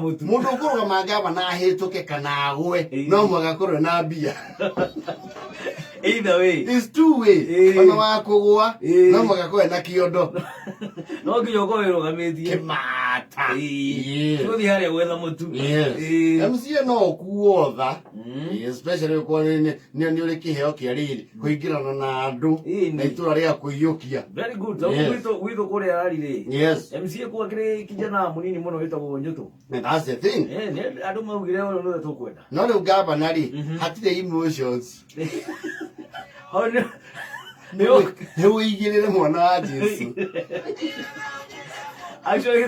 mundu kuruga mangaba na hituke kana agwe no mwagakorwo na mbia. Either way, it's two way. Ona wakugwa no mwagakorwo na kiondo. No kiyoko irugamithie kimata. Tuthi hare gwetha mutu. MC no kuotha, especially kwa ni uri kiheo kia riri kuingirana na andu na itura ria kuiyukia. Very good. Witho kore arire. Yes. MC kwa kire kijana munini muno witagwo Nyutu. That's the thing. Andu maugire no tukwenda. No riu gavana ri hatire emotions. Ni uigirire mwana wa Jesu. Actually,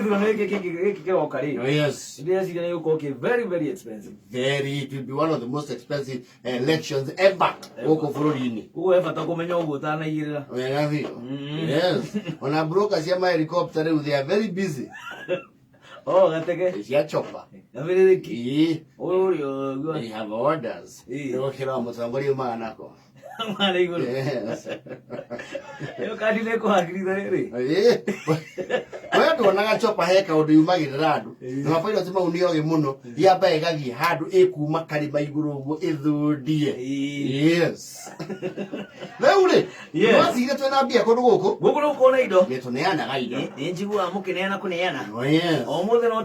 yes. Very, very expensive. Very, it will be one of the most expensive elections ever. Yes. When I broke a helicopter, they are very busy. Oh, that's okay. It's your chopper. They have orders. Yes. Wewe tuonaga chopa heka undu yumagirira andu na pilot mau ni oge muno yamba igathie handu ikuma karima iguru uguo ithundie. Yes. Leure wasire twena mbia kundu guku no kona indo ni tuneanaga indo ni njigua mukineana kuneana. Oh yes. O mothe no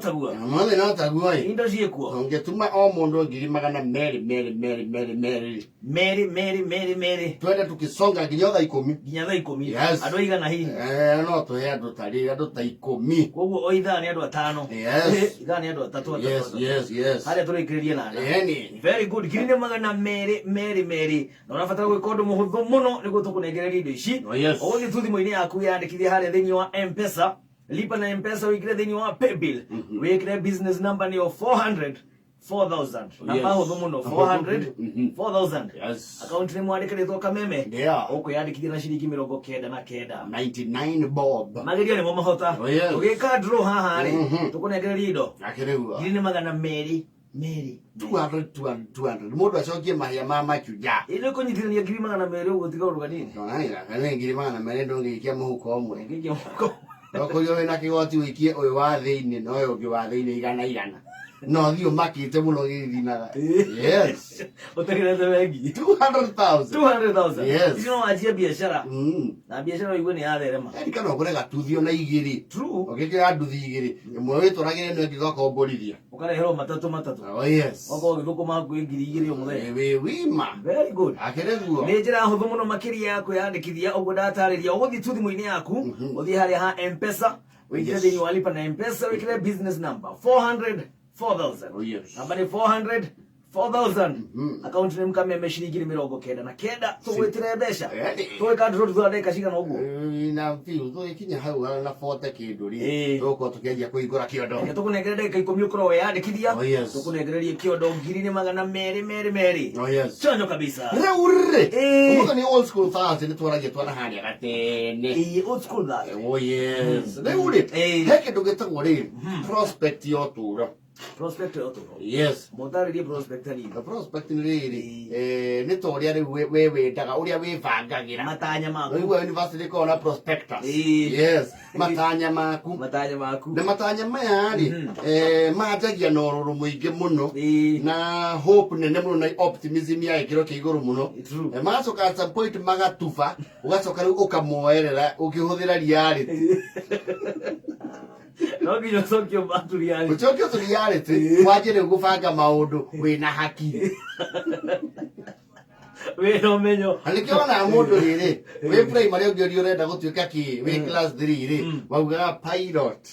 tagua indo ciekuo ungetuma o mundu ngiri magana meri twende tukisonga nginya thaa 10 yes. Andu igana hihi no tuhe andu tari andu ta 10 koguo o ithaa ni andu 5 yes. Ithaa ni andu 3 yes haria turikiririe na very good girine magana meri na unabatara gwika undu muhuthu muno niguo tukunengereria indo ici o ni thimo-ini yaku yandikithie haria thiini wa M-Pesa lipa na M-Pesa wikire thiini wa paybill wikire business number ni 400,000 namba huthu muno 400,000 yes. Account ni mwandikithitwo kameme ukuyandikithia na ciringi 99 bob magerio ni mo mahota ugika draw haha ri tukunengereria indo akiregua girine magana meri 200 mundu acokie mahia ma machuja ile kunyitirania ngiri magana meri uguo tiga uruga nini kana ngiri magana meri ndungikia muhuko omwe okoyo wena kigoti wikie uyu wa thiini no uyu ungi wa thiini igana no thio makite muno githinaga. Yes. Utegirete wengi 200,000 yes. Ino wajia biashara na biashara igwe ni yatherema kana ukurega tuthio na igiri true ukikira nduthi igiri imwe wituragire no ngigoka omborithia ukarehero matatu oh yes wako githukuma ku ingiri igiri umuthenya we wima very good akireguo ni njira huthu muno makiria yako yandikithia uguo datariria uguthi tu thimu-ini yaku uthi haria ha M-Pesa wikire thiini wa lipa na M-Pesa wikire business number 400,000 oh yes. Nambari 400,000 account name kameme shiringi 99 tugwitire mbeca tweka ndro tuthondeka cigana uguo na fiu tu ikinya hau na 40 kindu ri tuko tukianjia kuigura kiondo tukunengerera ndeka 10 ukoro yandikithia tukunengereria kiondo ngiri ni magana meri oh yes chonyo kabisa reure umuto ni old school fast ni twaragia twana hania gatene old school that oh yes reure heke ndugitagwo ri prospect yo turo prospect auto yes motari ri prospect ni prospect ni ri ni to ria ri we ndaga uria we vangagira matanya maku ni university ko na prospectus yes matanya maku na matanya maya ri majagia no ruru muingi muno na hope nene muno na optimism ya ikiro kiguru muno macoka at some point magatufa ugacoka riu ukamoerera ukihuthira reality no nginya cokio batu reality ucokio tu reality wajire gubanga maundu wina hakiri we no menyo alikiona mundu riri we primary ungi urenda gutuika ki we class 3 ri wauga pilot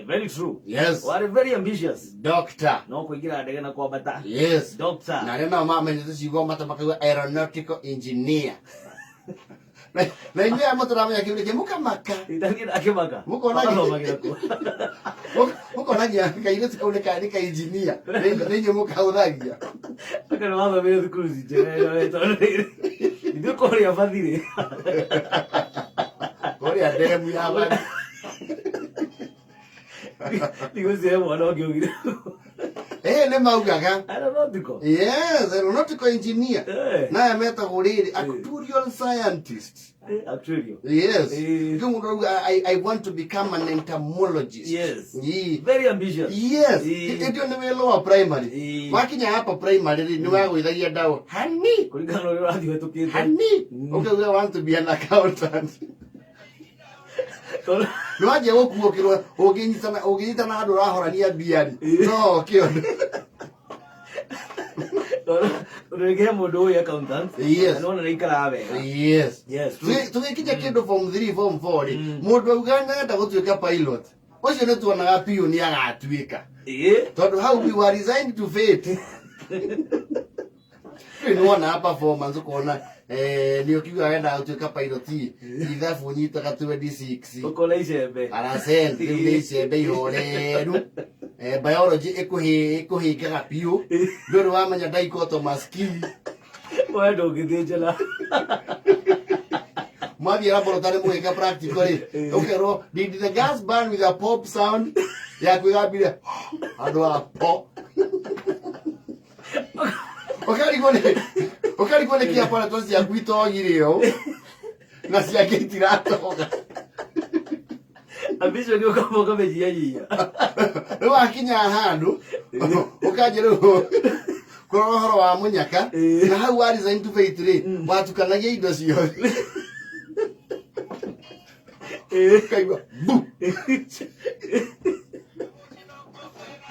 very true yes we are very ambitious doctor no kuingira ndege na kwambata yes doctor na rena mama ndio cigo matamaka aeronautical engineer na inye amotora ya kile mukamaka itangira akimaka muko na kaile tsauleka ni ka engineer nenye mukaudhagia akana mama vile cruise je ndio korea fadhili korea demu ya bani digo sema wanaongea ne maugaga aeronautical yes aeronautical engineer na ameta goriri actuarial scientist Actually. Yes. I want to become an entomologist. Yes. Very ambitious. Yes. Ndio nimeelewa primary. Wakinya hapa primary ni wao idhagia dawa. Honey. Kulingana na radhi wetu kitu. Honey. Okay, we want to be an accountant. Nwaje wokuokirwa uginyitana handu rahorania biari. No, kio. Unegea mundu uyu accountant. Yes. Anaona ikara wega. Yes. Yes. Tugikija kindu form 3 form 4 mundu uganda enda gutuika pilot. Ucio ni tuonaga piu ni agatuika. Tondu how we were resigned to fate. Niona performance kuona ni ukiwa aenda gutuika pilot ithabu nyitaga 26. Ukola icembe. Arasend ni icembe ihoreru. Biology ikuhingaga piu ndu wamenya dichotomous key wendo ngithijela mwathi laboratory mweka practically ukero did the gas burn with a pop sound ya kwigambire andu a pop okari kone kia pala tosi ya kwito girio na cia kitiratoga ambisho ni ukamoka mejia Rwa kinya handu ukajeru kurohoro wa munyaka na hau wari zain tu feitre watukanagia indo cio kaigwa bu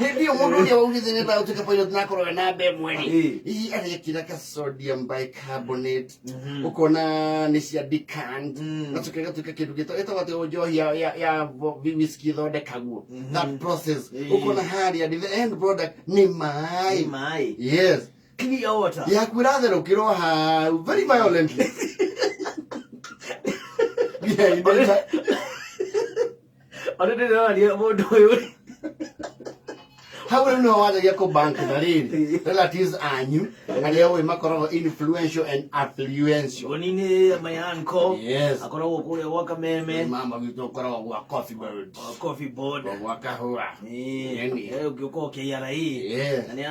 Hindi mundu ya waugize neta utuka pilot na koroga na be mweri ii arekira ka sodium bicarbonate ukona ni cia decant na tukega tuka kindu gito watu njohi ya whisky thondekagwo that process ukona hari and the end product ni mai yes clear water ya kurather ukiroha very violently yeah ndio mundu uyu How will you know what you bank the relatives anyu and they will make influential and affluential. Onini my uncle. Yes. Akoro kule waka meme. Mama vitu kwa coffee board. Coffee board. Waka huwa. Yani ukiko kiara hii. Yes. Nani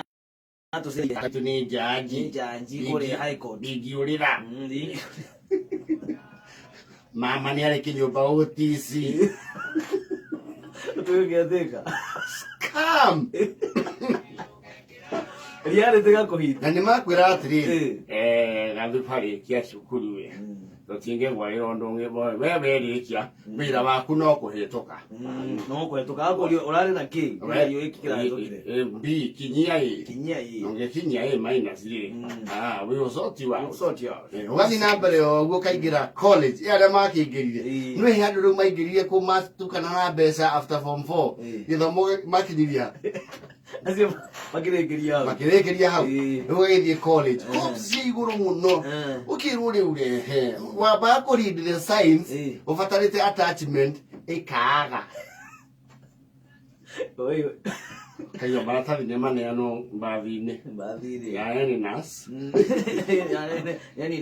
ato sisi atu ni jaji kule high court. Bigiurira. Mama ni ale kinyumba otisi. Tugeandika. Scam. Riare tega kuhita. Na nimakwira atiri gandu pari kia cukuru we. Tutinge gwa irondo ngebo wewe rikia wira waku no kuhituka. No kuhituka agori urari na ki. Yo ikikira ndokire. B kinyia i. Kinyia i. Nonge kinyia i minus ri. We usoti wa. Usoti wa. Wani nambere oguo kaigira college. Ya rema kingirire. Nwe handu ru maigirire ku matukana na mbeca after form 4. Githomo makiriria. Asio makirekeria hau ugithie college kopsi iguru muno ukiruri ure waba ko read the science ufatarite attachment ikaga oyo kayo barata ni mane ano bathine ya yani nas yani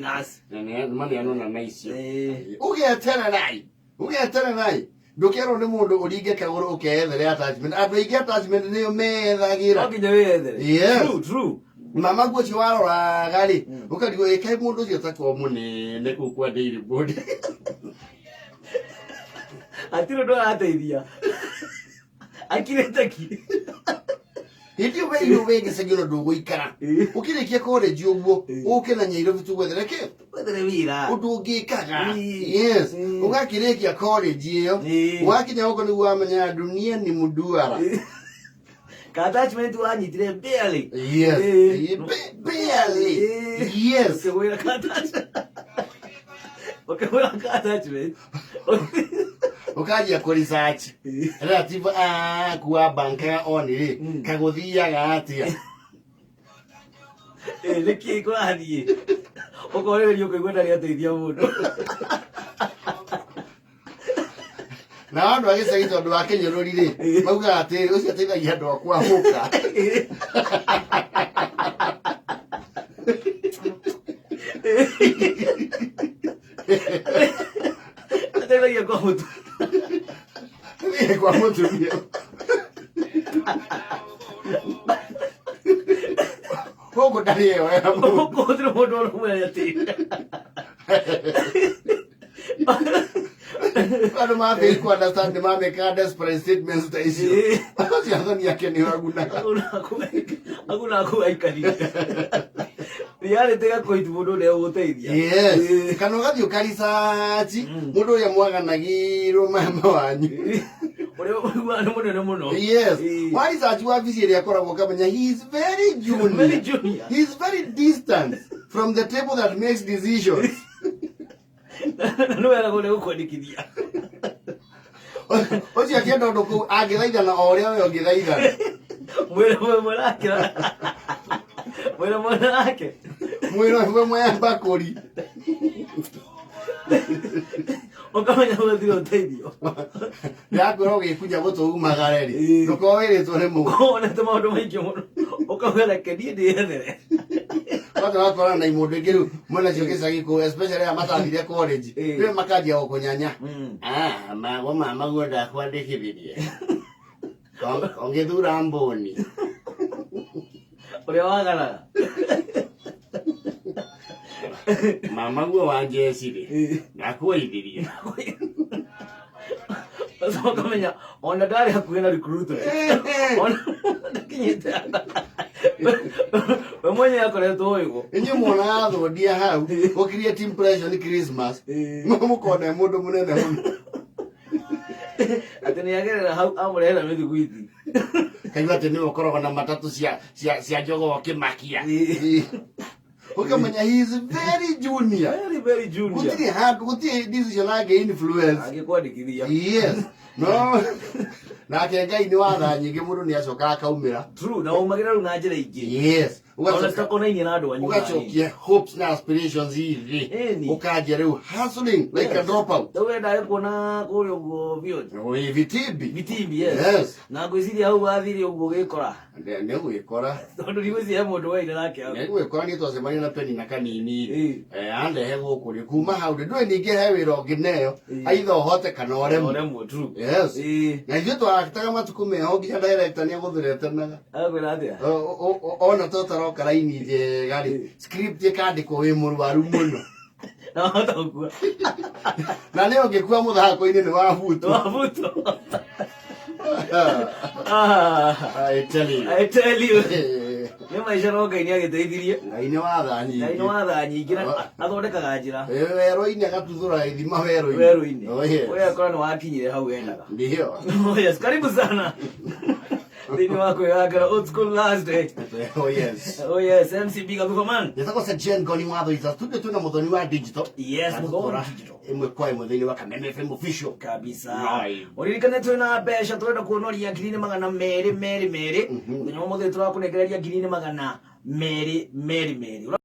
mane ano na nice ugetera nai Dokero ni mundu uringe kaguru ukethere attachment. Abeige attachment ni methagira. Okinye wethere. Yes. True. Mama gwochi warora gari. Ukarigo ekai mundu ucio takwa munene kukwa daily board. Atiro ndo ateithia. Akireta-ki. Hindi we wege segino ndugu ikara. Ukirikia college uguo uke na Nairobi tu wethere ke. Wethere wira. Udungikaga. Yes. Ugakirikia college iyo. Wakinya huko ni wamenya dunia ni muduara. Attachment wanyitire barely. Yes. Barely. Yes. Ukewira attachment. Ukajia ku research relative kuwa banka onire kaguthiaga atia leki ko athie ukorerio kuigwa ndari ateithia mundu na andu agicagi tondu wa kenyeruri ri mauga ati ucio ateithagia andu akwa huka ateithagia kwa mutu kwa mutumia huko ndani yao huko ndiro mundu mwe ati Ano mabe ku understand the mabe ka desperate statements ta issue. Asi angani yake ni waguna. Aguna ku aikari. Reality yako itubudo leo guteithia. Yes. Kana gathi ukarisa mundu ya mwaganagiro mama wanyu. Yes. Why is that you have visited Yakorabo Kamenya? He is very junior. Very junior. He is very distant from the table that makes decisions. No era gole ukwadikithia. Oci akienda nduku agithaitha na oria we ogithaitha. Mwera wake. Mwera mwe mbakuri. Okamenya uthio uteithio. Ndakoro gikuja gutuumagara ri. Ndukowiritwo ni mu. Ona te maundu maingi muno. Okawera kedie ndiethere. Watu wakora na imundu ingiru mwana cio gicagi ku especially a matathire college. Ni makandia gukunyanya. Mago mama gwenda kwandikithirie. Ongethura mboni. Uria wagara. Mama gwo wanjecire. Nakweithirie. Sasa kamenya ona ndari hakuhe na recruiter. Ona kinyite. Mwenye yakoretwo uigo. Inyu mwana athodia hau ukirie team pressure ni Christmas. Mukona mundu munene muno. Atene yagerera hau amurehera mithiguiti. Kaigua ati ni ukoroga na matatu cia njogo kimakia. Ukamenya he is very junior. Very junior. Gutiri decision age influence. Agikwadikithia. Yes. No. Na kenga ini watha nyingi mundu ni acoka akaumira. True. Na umagira ru na njira ingi. Yes. Ugacoka konainie na andu anyu. Ugacokia hopes na aspirations hivi. Ukaja riu hustling like a dropout. Wenda kuona kuri ugo vyote. Oi vitimbi. Vitimbi, yes. Na ngwiciria hau wathire ugo gikora. Ne gwikora. Tondu ni gwiciria mundu waire nake hau. Ne gwikora ni twacemania na Penny na kanini. Andehe guku ri kuma hau ndwe ninge he wira ngineyo. Aitha uhote kana oremwe. Oremwe, true. Yes. Na ithuĩ twakitaga matuku meho nginya director nĩ agũthurĩte naga. Agwĩra atĩa? Ona tũtaroka raini njega rĩ script ĩkandĩkwo wĩ mũrwaru mũno. Na wahota gũkua. Na nĩ ũngĩkua mũthako-inĩ nĩ wabutwo. Wabutwo. I tell you. Nĩ maica no Ngai nĩagĩteithirie. Ngai nĩ watha nyingĩ. Ngai nĩ watha nyingĩ na athondekaga njĩra. Werũ-inĩ agatuthũra ithima werũ-inĩ. Werũ-inĩ. Yes. Ũrĩa akora nĩ wakinyire hau wendaga. Ndio. Yes, karibu sana. Thĩinĩ wa kwĩgangara Old School Last Day. Oh yes. Oh yes, MC Big Abuko Man. Nĩtagwo Jen Goni Watho Isa studio twĩna mũthoni wa digital. Yes, mũthoni wa digital. Ĩmwe kwa ĩmwe thĩinĩ wa Kameme FM official. Kabisa. Ũririkane twĩna mbeca tũrenda kuonoria ngiri magana merĩ. Mũthenya wa mũthĩ tũrakũnengereria ngiri magana merĩ.